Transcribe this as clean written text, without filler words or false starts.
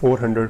400